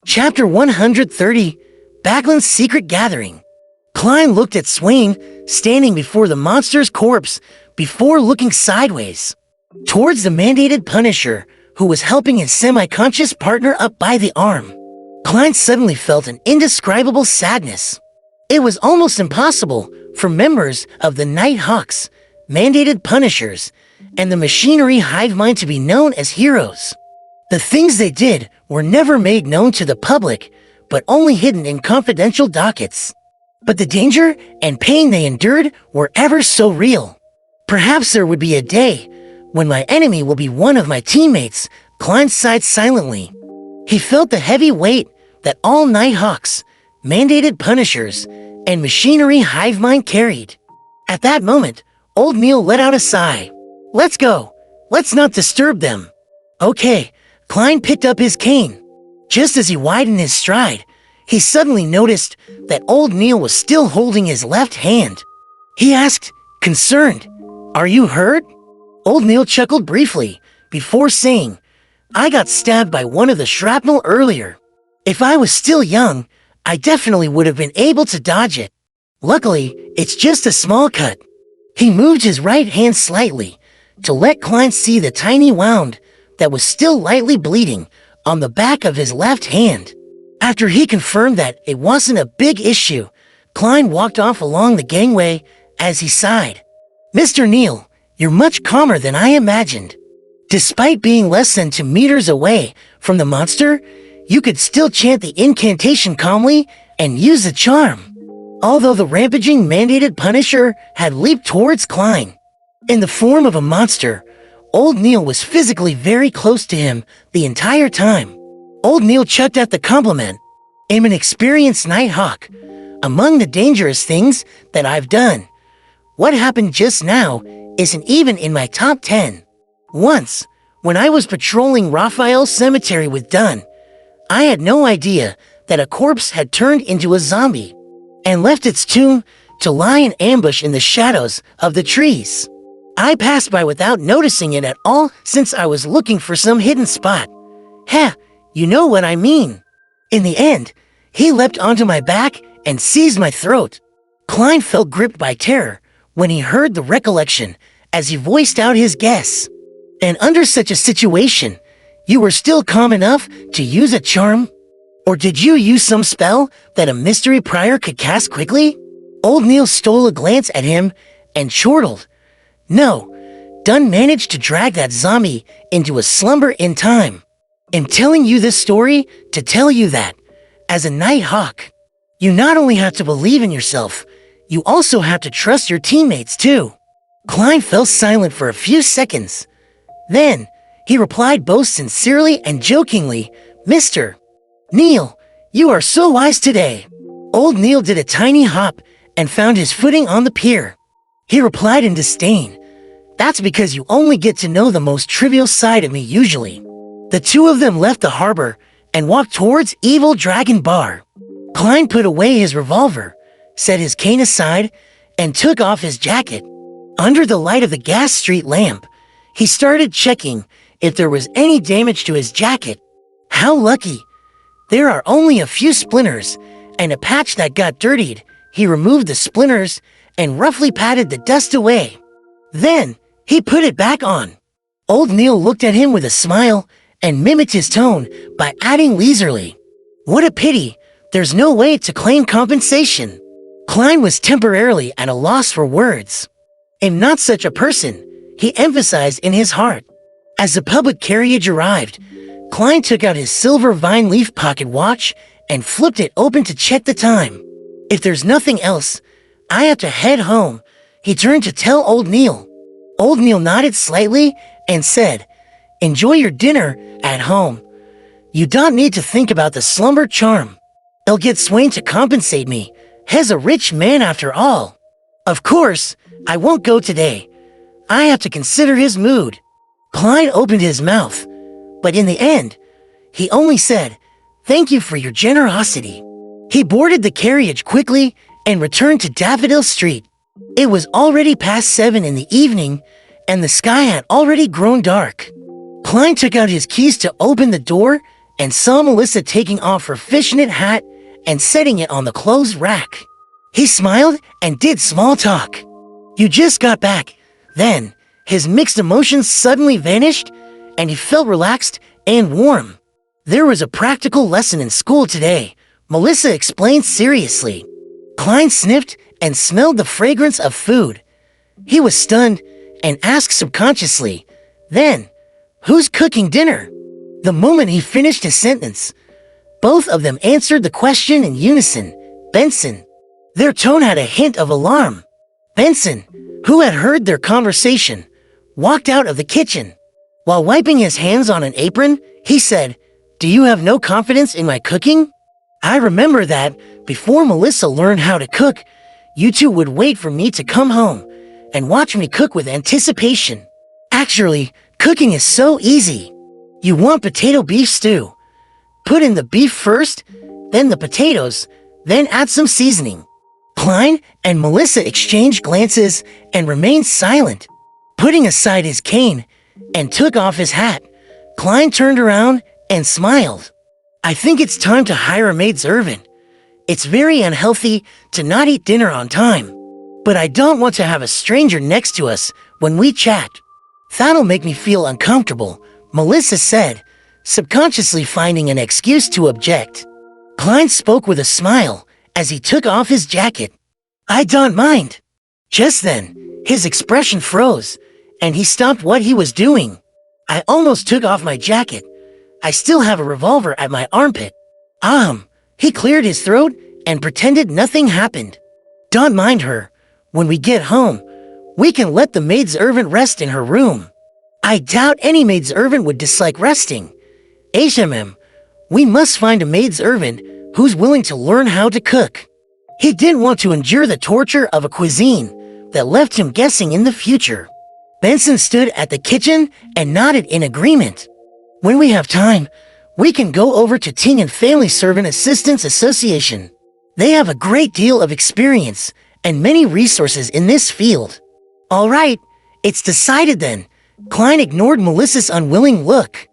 Chapter 130, Backlund's Secret Gathering. Klein looked at Swain, standing before the monster's corpse, before looking sideways towards the mandated Punisher, who was helping his semi-conscious partner up by the arm. Klein suddenly felt an indescribable sadness. It was almost impossible for members of the Night Hawks, mandated Punishers, and the machinery hive mind to be known as heroes. The things they did were never made known to the public, but only hidden in confidential dockets. But the danger and pain they endured were ever so real. Perhaps there would be a day when my enemy will be one of my teammates. Klein sighed silently. He felt the heavy weight that all Night Hawks, mandated Punishers, and machinery hive mind carried. At that moment, old Neil let out a sigh. Let's go. Let's not disturb them. Okay. Klein picked up his cane. Just as he widened his stride, he suddenly noticed that old Neil was still holding his left hand. He asked, concerned, "Are you hurt?" Old Neil chuckled briefly before saying, "I got stabbed by one of the shrapnel earlier. If I was still young, I definitely would have been able to dodge it. Luckily, it's just a small cut." He moved his right hand slightly to let Klein see the tiny wound that was still lightly bleeding on the back of his left hand. After he confirmed that it wasn't a big issue, Klein walked off along the gangway as he sighed. "Mr. Neil, you're much calmer than I imagined. Despite being less than 2 meters away from the monster, you could still chant the incantation calmly and use the charm." Although the rampaging mandated Punisher had leaped towards Klein in the form of a monster, old Neil was physically very close to him the entire time. Old Neil chucked at the compliment. "I'm an experienced Night Hawk. Among the dangerous things that I've done, what happened just now isn't even in my top 10. Once, when I was patrolling Raphael's cemetery with Dunn, I had no idea that a corpse had turned into a zombie and left its tomb to lie in ambush in the shadows of the trees. I passed by without noticing it at all since I was looking for some hidden spot. Heh, you know what I mean. In the end, he leapt onto my back and seized my throat." Klein felt gripped by terror when he heard the recollection as he voiced out his guess. "And under such a situation, you were still calm enough to use a charm? Or did you use some spell that a mystery prior could cast quickly?" Old Neil stole a glance at him and chortled. "No, Dunn managed to drag that zombie into a slumber in time. I'm telling you this story to tell you that, as a Night Hawk, you not only have to believe in yourself, you also have to trust your teammates too." Klein fell silent for a few seconds. Then, he replied both sincerely and jokingly, "Mr. Neil, you are so wise today." Old Neil did a tiny hop and found his footing on the pier. He replied in disdain, "That's because you only get to know the most trivial side of me usually." The two of them left the harbor and walked towards Evil Dragon Bar. Klein put away his revolver, set his cane aside, and took off his jacket. Under the light of the gas street lamp, he started checking if there was any damage to his jacket. How lucky! There are only a few splinters and a patch that got dirtied. He removed the splinters and roughly patted the dust away. Then, he put it back on. Old Neil looked at him with a smile and mimicked his tone by adding leisurely, "What a pity, there's no way to claim compensation." Klein was temporarily at a loss for words. "I'm not such a person," he emphasized in his heart. As the public carriage arrived, Klein took out his silver vine leaf pocket watch and flipped it open to check the time. "If there's nothing else, I have to head home," he turned to tell old Neil. Old Neil nodded slightly and said, "Enjoy your dinner at home. You don't need to think about the slumber charm. I'll get Swain to compensate me. He's a rich man after all. Of course, I won't go today. I have to consider his mood." Klein opened his mouth, but in the end, he only said, "Thank you for your generosity." He boarded the carriage quickly and returned to Daffodil Street. It was already past 7 in the evening, and the sky had already grown dark. Klein took out his keys to open the door and saw Melissa taking off her fishnet hat and setting it on the clothes rack. He smiled and did small talk. "You just got back." Then, his mixed emotions suddenly vanished, and he felt relaxed and warm. "There was a practical lesson in school today," Melissa explained seriously. Klein sniffed and smelled the fragrance of food. He was stunned and asked subconsciously, "Then, who's cooking dinner?" The moment he finished his sentence, both of them answered the question in unison, "Benson." Their tone had a hint of alarm. Benson, who had heard their conversation, walked out of the kitchen. While wiping his hands on an apron, he said, "Do you have no confidence in my cooking?" I remember that before Melissa learned how to cook, you two would wait for me to come home and watch me cook with anticipation. Actually, cooking is so easy. You want potato beef stew. Put in the beef first, then the potatoes, then add some seasoning. Klein and Melissa exchanged glances and remained silent. Putting aside his cane and took off his hat, Klein turned around and smiled. "I think it's time to hire a maidservant. It's very unhealthy to not eat dinner on time, but I don't want to have a stranger next to us when we chat. That'll make me feel uncomfortable," Melissa said, subconsciously finding an excuse to object. Klein spoke with a smile as he took off his jacket. "I don't mind." Just then, his expression froze, and he stopped what he was doing. "I almost took off my jacket. I still have a revolver at my armpit." He cleared his throat and pretended nothing happened. "Don't mind her. When we get home, we can let the maidservant rest in her room." "I doubt any maidservant would dislike resting. HMM, we must find a maidservant who's willing to learn how to cook." He didn't want to endure the torture of a cuisine that left him guessing in the future. Benson stood at the kitchen and nodded in agreement. "When we have time, we can go over to Ting and Family Servant Assistance Association. They have a great deal of experience and many resources in this field." "All right, it's decided then." Klein ignored Melissa's unwilling look.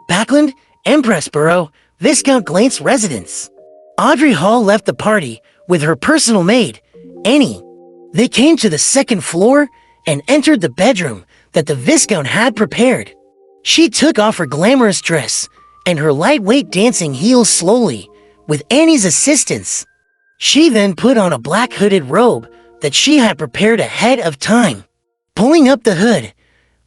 Backlund, Empressborough, Viscount Glant's residence. Audrey Hall left the party with her personal maid, Annie. They came to the second floor and entered the bedroom that the Viscount had prepared. She took off her glamorous dress and her lightweight dancing heels slowly, with Annie's assistance. She then put on a black hooded robe that she had prepared ahead of time. Pulling up the hood,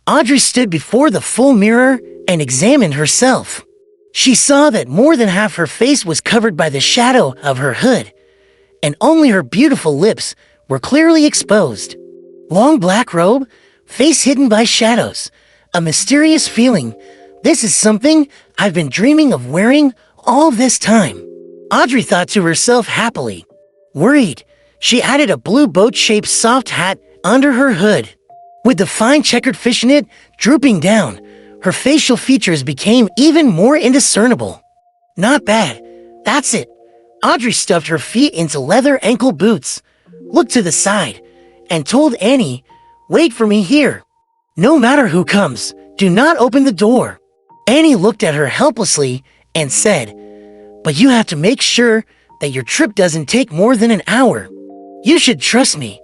Audrey stood before the full mirror and examined herself. She saw that more than half her face was covered by the shadow of her hood, and only her beautiful lips were clearly exposed. Long black robe, face hidden by shadows, a mysterious feeling. "This is something I've been dreaming of wearing all this time," Audrey thought to herself happily. Worried, she added a blue boat-shaped soft hat under her hood. With the fine checkered fishnet drooping down, her facial features became even more indiscernible. "Not bad. That's it." Audrey stuffed her feet into leather ankle boots, looked to the side, and told Annie, "Wait for me here. No matter who comes, do not open the door." Annie looked at her helplessly and said, "But you have to make sure that your trip doesn't take more than an hour. You should trust me.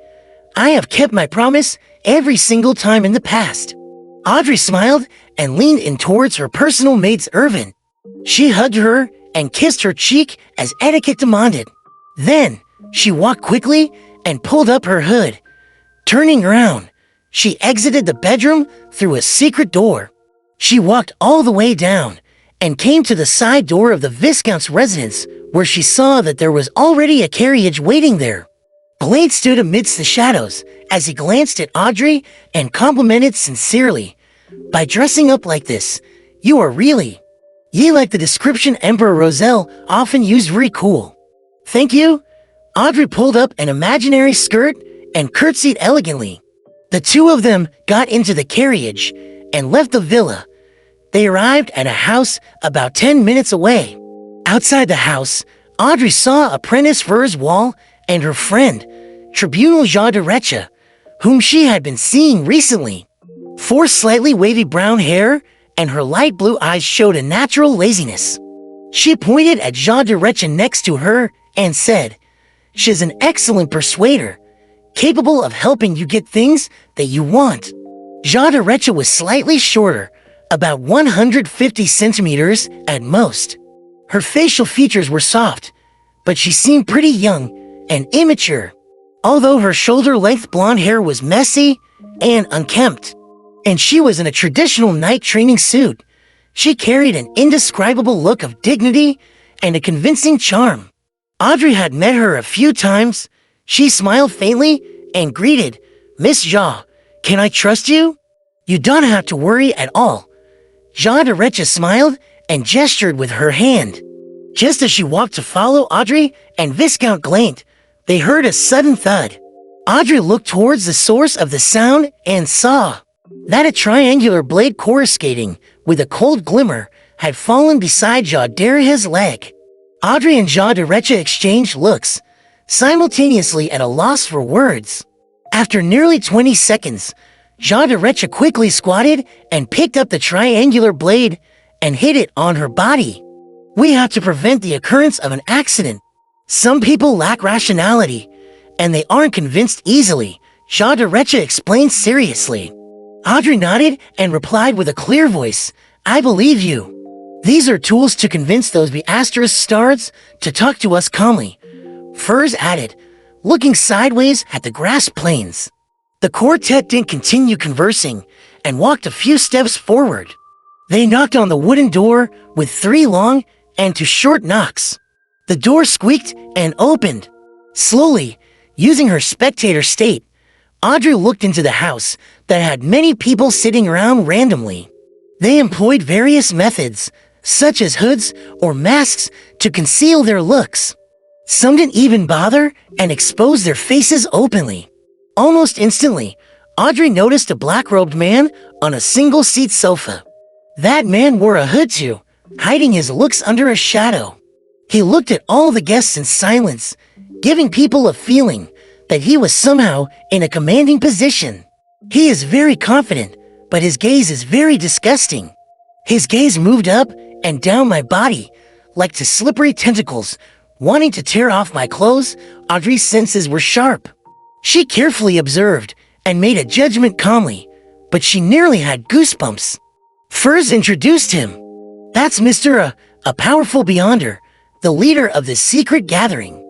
I have kept my promise every single time in the past." Audrey smiled and leaned in towards her personal maidservant. She hugged her and kissed her cheek as etiquette demanded. Then, she walked quickly and pulled up her hood. Turning around, she exited the bedroom through a secret door. She walked all the way down and came to the side door of the Viscount's residence, where she saw that there was already a carriage waiting there. Blade stood amidst the shadows as he glanced at Audrey and complimented sincerely. "By dressing up like this, you are really, ye like the description Emperor Roselle often used, very cool." "Thank you." Audrey pulled up an imaginary skirt and curtsied elegantly. The two of them got into the carriage and left the villa. They arrived at a house about 10 minutes away. Outside the house, Audrey saw Apprentice Fur's wall and her friend, Tribunal Jean de Recha, whom she had been seeing recently. Fur's slightly wavy brown hair and her light blue eyes showed a natural laziness. She pointed at Jean de Reche next to her and said, "She's an excellent persuader, capable of helping you get things that you want." Jean de Reche was slightly shorter, about 150 centimeters at most. Her facial features were soft, but she seemed pretty young and immature, although her shoulder-length blonde hair was messy and unkempt, and she was in a traditional night training suit. She carried an indescribable look of dignity and a convincing charm. Audrey had met her a few times. She smiled faintly and greeted, "Miss Jean, can I trust you?" "You don't have to worry at all." Jean de Reche smiled and gestured with her hand. Just as she walked to follow Audrey and Viscount Glaint, they heard a sudden thud. Audrey looked towards the source of the sound and saw that a triangular blade coruscating with a cold glimmer had fallen beside Jean de Reche's leg. Audrey and Jean de Reche exchanged looks, simultaneously at a loss for words. After nearly 20 seconds, Jean de Reche quickly squatted and picked up the triangular blade and hid it on her body. "We have to prevent the occurrence of an accident. Some people lack rationality, and they aren't convinced easily," Jean de Reche explained seriously. Audrey nodded and replied with a clear voice, "I believe you. These are tools to convince those Asterisk stards to talk to us calmly," Furs added, looking sideways at the grass plains. The quartet didn't continue conversing and walked a few steps forward. They knocked on the wooden door with 3 long and 2 short knocks. The door squeaked and opened. Slowly, using her spectator state, Audrey looked into the house that had many people sitting around randomly. They employed various methods, such as hoods or masks, to conceal their looks. Some didn't even bother and expose their faces openly. Almost instantly, Audrey noticed a black-robed man on a single-seat sofa. That man wore a hood too, hiding his looks under a shadow. He looked at all the guests in silence, giving people a feeling that he was somehow in a commanding position. He is very confident, but his gaze is very disgusting. His gaze moved up and down my body, like to slippery tentacles, wanting to tear off my clothes. Audrey's senses were sharp. She carefully observed and made a judgment calmly, but she nearly had goosebumps. Furs introduced him. "That's Mr. A powerful Beyonder, the leader of the secret gathering."